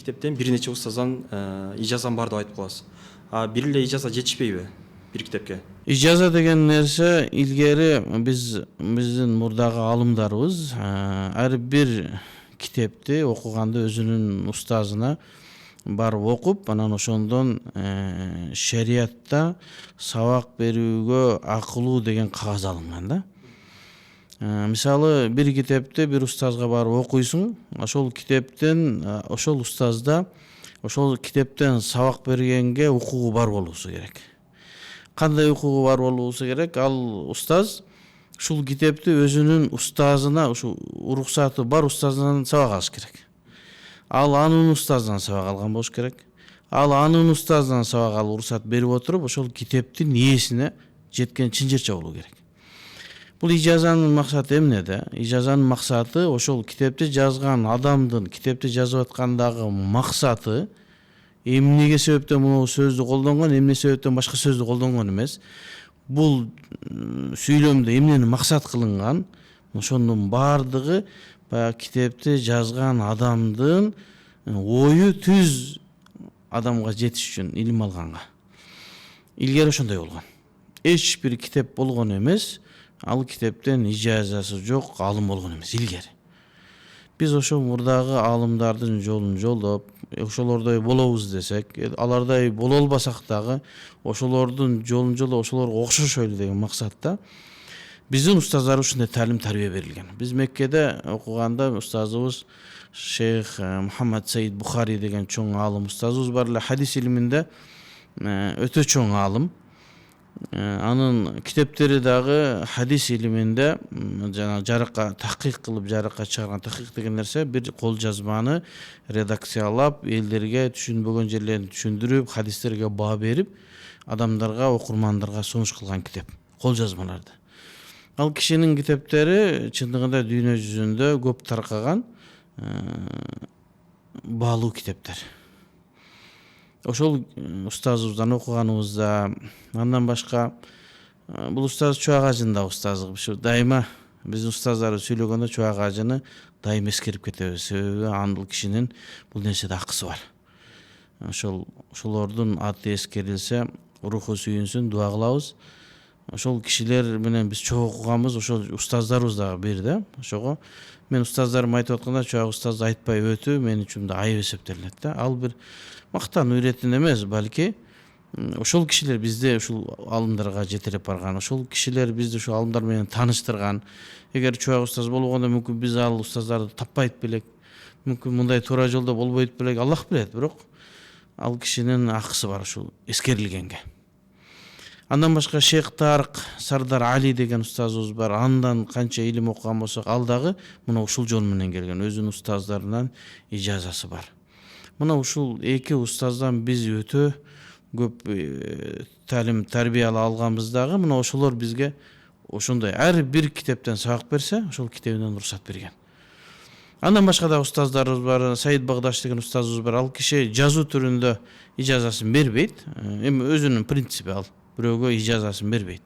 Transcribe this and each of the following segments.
китептен бир нече устаздан ижазам бар деп айтып каласыз. А бир эле ижаза жетишпейби бир китепке? Ижаза деген нерсе илгери биздин мурдагы алымдарыбыз ар бир китепти окуганда өзүнүн устазына барып окуп, анан ошондон шариятта сабак берүүгө акылуу деген кагаз алынган да. Мисалы бир китепти бир устазга барып окуйсуң, ошол китептен ошол устазда ошол китептен сабак бергенге укугу бар болуусу керек. Кандай укугу бар болуусу керек? Ал устаз ушул китепти өзүнүн устазына, ушу уруксаты бар устазынан сабак алыш керек. Ал анын устазынан сабак алган болуш керек. Ал анын устазынан сабак алып уруксат берип отуруп, ошол китептин ээсине жеткен чынжырча болуу керек. Бул ижазанын максаты эмнеде? Ижазанын максаты ошол китепти жазган адамдын китепти жазып аткандагы максаты эмнеге себептен могу сөздү колдонгон, эмне себептен башка сөздү колдонгон эмес. Бул сүйлөмдө эмнени максат кылынган, ошонун бардыгы баягы китепти жазган адамдын ою түз адамга жетиш үчүн илим алганга. Илгери ошондой болгон. Эч бир китеп болгон эмес, ал китептен ижазасы жок алым болгон эмес илгери. Биз ошо мурдагы алымдардын жолун жолдоп, ошолордой болобуз десек, алардай боло албасак дагы ошолордун жолун жолдоп, ошолорго окшошойлу деген максатта биздин устаздар ушундай талим тарбия берилген. Биз Меккеде окуганда устазыбыз Шейх Мухаммад Саид Бухари деген чоң алым устазыбыз бар эле, хадис илиминде өтө чоң алым. Анын китептери дагы хадис илиминде жана жарыкка тахкик кылып жарыкка чыгарган, тахкик деген нерсе бир кол жазманы редакциялап, элдерге түшүнбөгөн жерлерин түшүндүрүп, хадистерге баа берип, адамдарга, окурмандарга сунуш кылган китеп, кол жазмаларды. Ал кишинин китептери чындыгында дүйнө жүзүндө көп таркаган баалуу китептер. Ошол устазыбыздан окуганыбызда, андан башка бул устаз чуак ажында устазы. Ушу дайыма биздин устаздар сүйлөгөндө чуак ажыны дайыма эскерип кетебиз. Себеби андыл кишинин бул нерседе акысы бар. Ошолордун аты эскерилсе, руху сүйүнсүн, дуа кылабыз. Ошол кишилер менен биз чоң окуганбыз, ошол устаздарыбыз дагы бир да. Ошого мен устаздарым айтып атканда, чуак устазды айтпай өтүү мен үчүн да айып эсептелет да. Ал бир мактануу иретин эмес, балки ошол кишилер бизди ушул алымдарга жетелеп барган, ошол кишилер бизди ушул алымдар менен тааныштырган. Эгер чуак устаз болгондо мүмкүн биз ал устаздарды таппайт белек, мүмкүн мындай туура жолдо болбойт белек, Аллах билет, бирок ал кишинин акысы бар ушул эскерилгенге. Андан башка Шейх Тарык Сардар Али деген устазыбыз бар. Андан канча илим окуган болсок, ал дагы мына ушул жол менен келген, өзүнүн устаздарынан ижазасы бар. Мына ушул эки устаздан биз өтө көп талим тарбия алганбыз дагы, мына ошолор бизге ошондой ар бир китептен сабак берсе, ошол китебинен уруксат берген. Андан башка да устаздарыбыз бар. Саид Багдаш деген устазыбыз бар. Ал киши жазуу түрүндө ижазасын бербейт. Эми өзүнүн принципи ал. Бирөөгө ижазасын бербейт.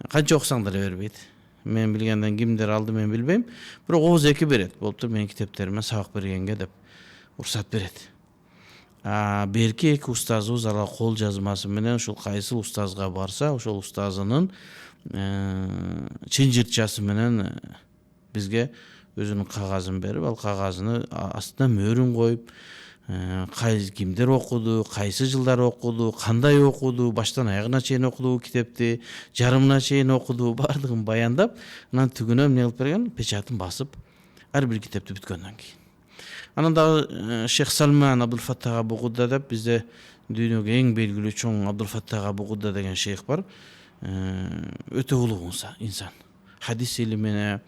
Канча окусаң деле бербейт. Мен билгенден кимдер алды мен билбейм. Бирок ооз эки берет. Болуптур менин китептериме сабак бергенге деп уруксат берет. Берки эки устазыбыз ала кол жазмасы менен ушул кайсыл устазга барса, ошол устазынын чынжырчасы менен бизге өзүнүн кагазын берип, ал кагазыны астына мөөрүн коюп, кимдер окуду, кайсы жылдары окуду, кандай окуду, баштан аягына чейин окуду китепти, жарымына чейин окуду, бардыгын баяндап, анан түгүнө эмне кылып берген? Печатын басып, ар бир китепти бүткөндөн кийин. Анан дагы Шейх Салман Абдул-Фаттах Абу-Гудда деп бизде дүйнөгө эң белгилүү чоң Абдул-Фаттах Абу-Гудда деген шейх бар. Өтө улуу инсан. Хадис илимине,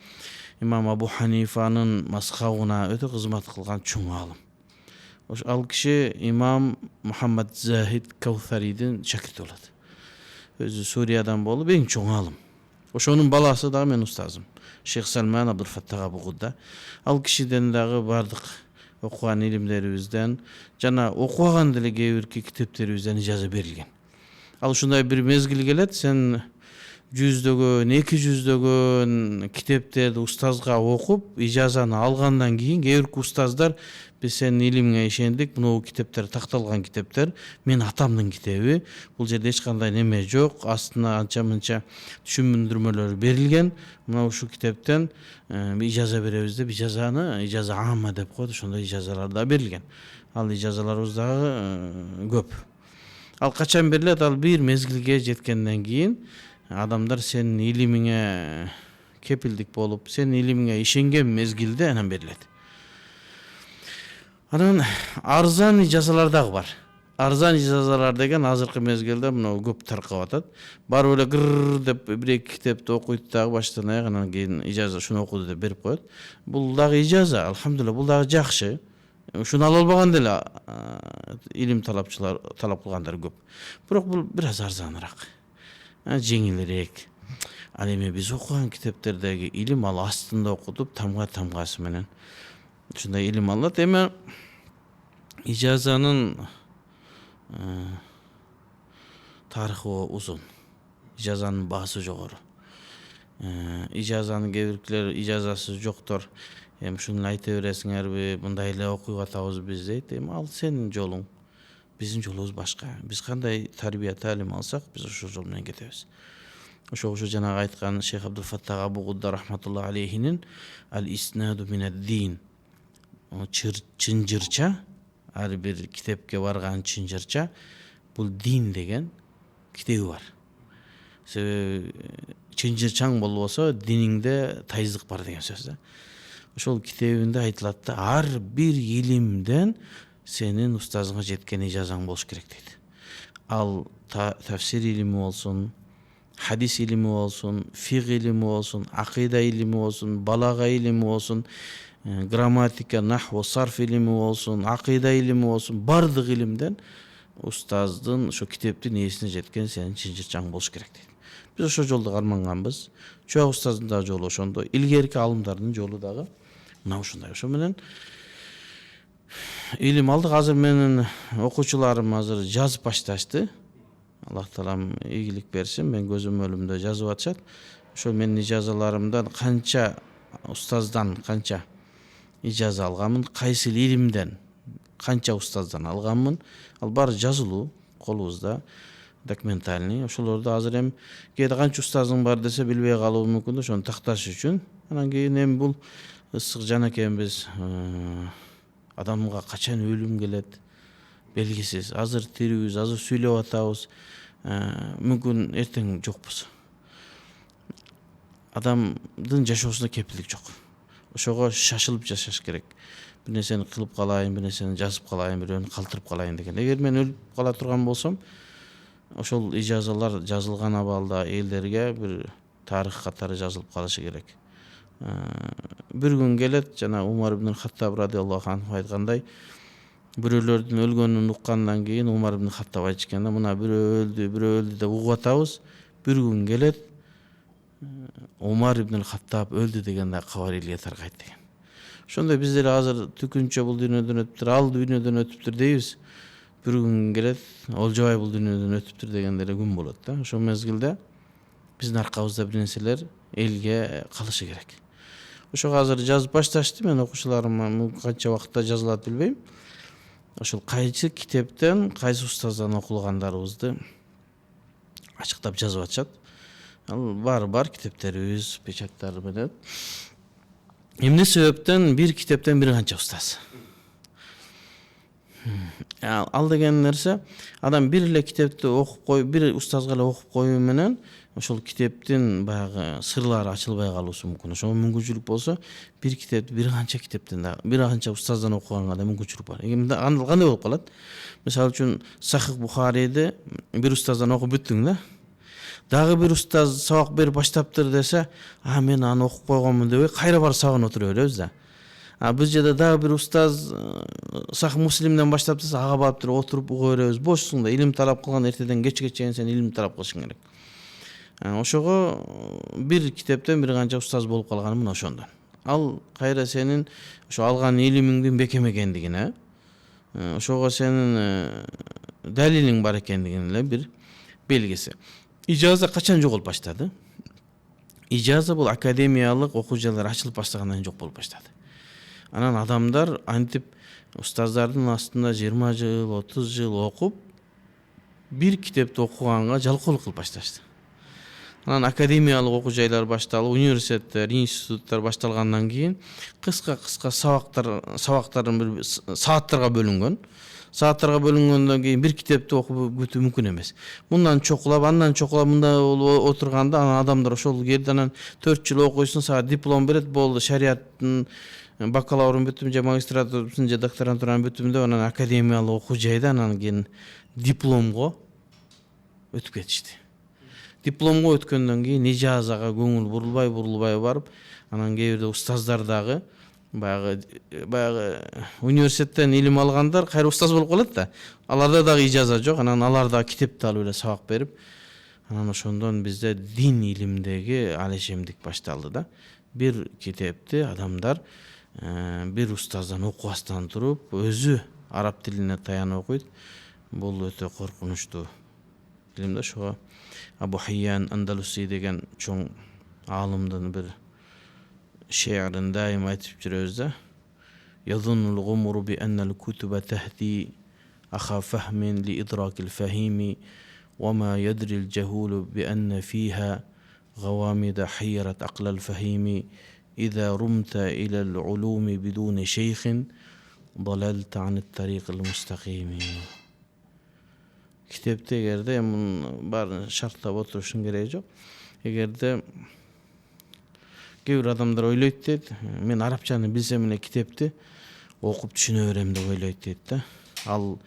имам Абу Ханифанын мазхабына өтө кызмат кылган чоң алым. Ал киши имам Мухаммад Захид Каусаридин шакирти болот. Өзү Суриядан болуп эң чоң алым. Ошонун баласы дагы менин устазым. Шейх Салман Абдул-Фаттах Абу-Гудда. Ал кишиден дагы бардык окуган илимдерибизден жана окубаган деле кээ бир китептерибизден ижаза берилген. Ал ушундай бир мезгил келет, сен 100-дөгөн, 200-дөгөн китептерди устазга окуп, ижазаны алгандан кийин кээ бир устаздар Биз сенин илимиңе ишендик. Мынау китептер такталган китептер. Мен атамдын китеби. Бул жерде эч кандай неме жок. Астына анча-мынча түшүндүрмөлөр берилген. Мына ушул китептен ижаза беребиз деп ижаза амма деп коет. Ошондой ижазалар да берилген. Ал ижазаларыбыз дагы көп. Ал качан берилет? Ал бир мезгилге жеткенден кийин адамдар сенин илимиңе кепилдик болуп, сенин илимиңе ишенген мезгилде анан берилет. Анан арзан ижазалар дагы бар. Арзан ижазалар деген азыркы мезгилде мына көп таркап атат. Барып эле гыр деп бир-эки китепти окуйт дагы баштан аяк, анан кийин ижаза шуну окуду деп берип коет. Бул дагы ижаза, алхамдулилlah, бул дагы жакшы. Ушуну ала албаган деле илим талап кылгандар көп. Бирок бул бир аз арзаныраак, жеңилирээк. Ал эми биз окуган китептердеги илим ал астында окутуп, тамгасы менен ушундай илим алат. Эми ижазанын тарыхы узун. Ижазанын баасы жогору. Ижазаны кээ биркилер ижазасы жоктор. Эми ушуну айта бересиңерби, мындай эле окуп атабыз биз дейт. Эми ал сенин жолуң. Биздин жолубуз башка. Биз кандай тарбия талим алсак, биз ошол жол менен кетебиз. Ошо жанагы айткан Шейх Абдул-Фаттах Абу-Гудда рахматуллахи алейхинин ал-иснаду минад-дин. Чынжырча, ар бир китепке барган чынжырча, бул дин деген китеби бар. Себеби чынжырчаң болбосо диниңде тайыздык бар деген сөз да. Ошол китебинде айтылат да, ар бир илимден сенин устазыңа жеткен ижазаң болуш керек дейт. Ал тафсир илими болсун, хадис илими болсун, фиг илими болсун, акыйда илими болсун, балага илими болсун, грамматика, нахв, сарф илими болсун, акыйда илими болсун, бардык илимден устаздын ошо китептин ээсине жеткен сенин чынжырчаң болуш керек дейт. Биз ошол жолду карманганбыз. Чоак устаздын дагы жолу ошондой, илгерки алымдардын жолу дагы мына ушундай. Ошо менен илим алдык. Азыр менин окуучуларым азыр жазып башташты. Аллах таалам ийгилик берсин. Мен көзөмөлүмдө жазып атышат. Ошо менин ижазаларымдан канча устаздан канча ижаза алганмын, кайсы илимден канча устаздан алганмын, ал баары жазылуу колубузда, документальный. Ошолорду азыр эми кээде канча устазың бар десе билбей калуу мүмкүн, ошону такташ үчүн. Анан кийин эми бул ысык жан экенбиз. Адамга качан өлүм келет белгисиз. Азыр тирүүбүз, азыр сүйлөп атабыз. Мүмкүн эртең жокпуз. Адамдын жашоосуна кепилдик жок. Ошого шашылып жашаш керек. Бир нерсени кылып калайын, бир нерсени жазып калайын, бирөөнү калтырып калайын деген. Эгер мен өлүп кала турган болсом, ошол ижазалар жазылган абалда элдерге бир тарых катары жазылып калышы керек. Бир күн келет, жана Умар ибн Хаттаб радиаллаху анху айткандай, бирөөлөрдүн өлгөнүн уккандан кийин Умар ибн Хаттаб айтышкан да, мына бирөө өлдү деп угуп атабыз. Бир күн келет, Умар ибн Хаттаб өлдү деген да кабар элге таркайт деген. Ошондой биз деле азыр түкүнчө бул дүйнөдөн өтүптүр, ал дүйнөдөн өтүптүр дейбиз. Бир күн келет, Олжобай бул дүйнөдөн өтүптүр деген деле күн болот да. Ошол мезгилде биздин аркабызда бир нерселер элге калышы керек. Ошого азыр жазып башташты. Мен окуучуларыма канча убакытта жазылат билбейм. Ошол кайсы китептен, кайсы устаздан окулгандарыбызды ачыктап жазып атышат. Ал бар китептерибиз, печаттары менен. Эмне себептен бир китептен бир канча устаз? Ал деген нерсе, адам бир эле китепти окуп кой, бир устазга эле окуп коюу менен ошол китептин баягы сырлары ачылбай калуусу мүмкүн. Ошого мүмкүнчүлүк болсо, бир китепти бир канча китептен да, бир канча устаздан окуганга да мүмкүнчүлүк бар. Анда кандай болуп калат? Мисалы үчүн Сахих Бухариди бир устаздан окуп бүттүң да. Дагы бир устаз сабак берип баштаптыр десе, мен аны окуп койгонмун дебей, кайра барып сабагына отура беребиз да. Биз жерде дагы бир устаз Сахих Муслимден баштап десе, ага барып отуруп уга беребиз. Бошсуң да, илим талап кылган, эртеден кечке чейин сен илим талап кылышың керек. Ошого бир китептен бир канча устаз болуп калганым мына ошондон. Ал кайра сенин ошо алган илимиңдин бекем экендигине, ошого сенин далилиң бар экендигине эле бир белгиси. Ижаза качан жоголуп баштады? Ижаза бул академиялык окуу жайлар ачылып баштагандан жок болуп баштады. Анан адамдар антип Устаздардын астында 20 жыл, 30 жыл окуп, бир китепти окуганга жалкоолук кылып башташты. Анан академиялык окуу жайлар башталып, университеттер, институттар башталгандан кийин кыска сабактардын бир сааттарга бөлүнгөн. Сааттарга бөлүнгөндөн кийин бир китепти окуп бүтүү мүмкүн эмес. Мындан чокулап, андан чокулап, мындай отурганда анан адамдар ошол жерде анан 4 жыл окуйсуң, сага диплом берет, болду, шарияттын бакалаврын бүттүм же магистратурасын же докторантураны бүттүм деп анан академиялык окуу жайда анан кийин дипломго өтүп кетишти. Дипломго өткөндөн кийин ижазага көңүл бурулбай барып, анан кээ бирде устаздар дагы баягы университеттен илим алгандар кайра устаз болуп калат да. Аларда дагы ижаза жок, анан алар дагы китепти алып эле сабак берип, анан ошондон бизде дин илимдеги алешемдик башталды да. Бир китепти адамдар бир устаздан окубастан туруп, өзү араб тилине таянып окуйт. Бул өтө коркунучтуу илим да. Ошого Абу Хайян Андалуси деген чоң аалымдын бир ше'рин дайым айтып жүрөбүз да. Yazunul gumru bi annal kutuba tahdi akha fahmin li idrakil fahimi wa ma yadril jahulu bi anna fiha غوامض حيرت عقل الفهيم إذا رمت إلى العلوم بدون شيخ ضللت عن الطريق المستقيم. Kitepte эгерде мунун баарын шарттап отурушун кереги жок. Эгерде кээ бир адамдар ойлойт дейт, мен арабчаны билсем эле китепти окуп түшүнө берем деп ойлойт дейт да. Ал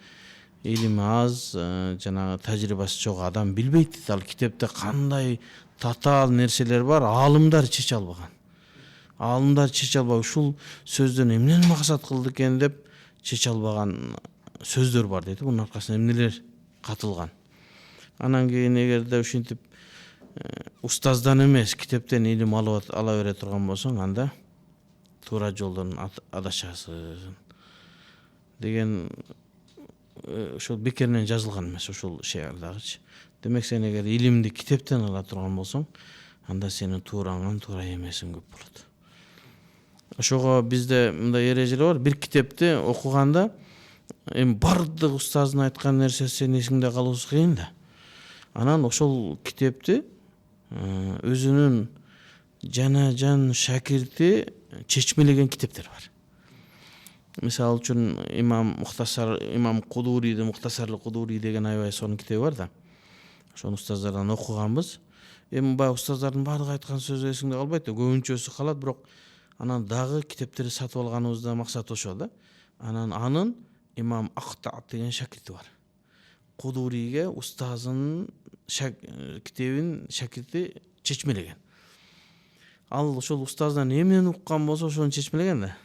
илими аз, жанагы тажрыйбасы жок адам билбейт дейт, ал китепте кандай татаал нерселер бар, аалымдар чече албаган. Аалымдар чече албай ушул сөздөн эмнени максат кылды экен деп чече албаган сөздөр бар дейт. Бунун аркасында эмнелер катылган. Анан кийин эгерде ушинтип устаздан эмес, китептен илим ала бере турган болсоң, анда туура жолдон адашасың деген ошол бекеринен жазылган эмес ошол ше'рдагычы. Демек сен эгер илимди китептен ала турган болсоң, анда сенин туураңан туура эмесиң көп болот. Ошого бизде мындай эрежелер бар. Бир китепти окуганда бардык устаздын айткан нерсеси эсиңде калуусу кыйын да. Анан ошол китепти өзүнүн жан шакирти чечмелеген китептер бар. Мисалы үчүн имам Кудурийдин Мухтасарлы Кудурий деген аябай сонун китеби бар да. Ошону устаздардан окуганбыз. Эми баягы устаздардын баардыгы айткан сөзү эсиңде калбайт да, көбүнчөсү калат, бирок анан дагы китептерди сатып алганыбызда максат ошо да. Анан анын имам Акта деген шакирти бар. Кудурийге устазынын китебин шакирти чечмелеген. Ал ошол устаздан эмнени уккан болсо ошону чечмелеген да.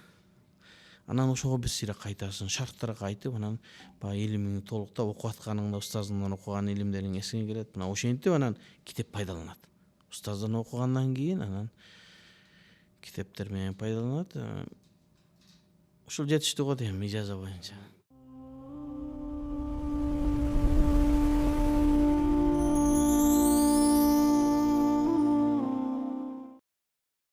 Анан ошого бир сыйра кайтасың, шарттарга кайтып, анан баягы илимиңди толуктап окуп атканыңда устазыңдан окуган илимдериң эсиңе келет. Мына ошентип анан китеп пайдаланат. Устаздан окугандан кийин анан китептер менен пайдаланат. Ушул жетиштүү го дейм ижаза боюнча.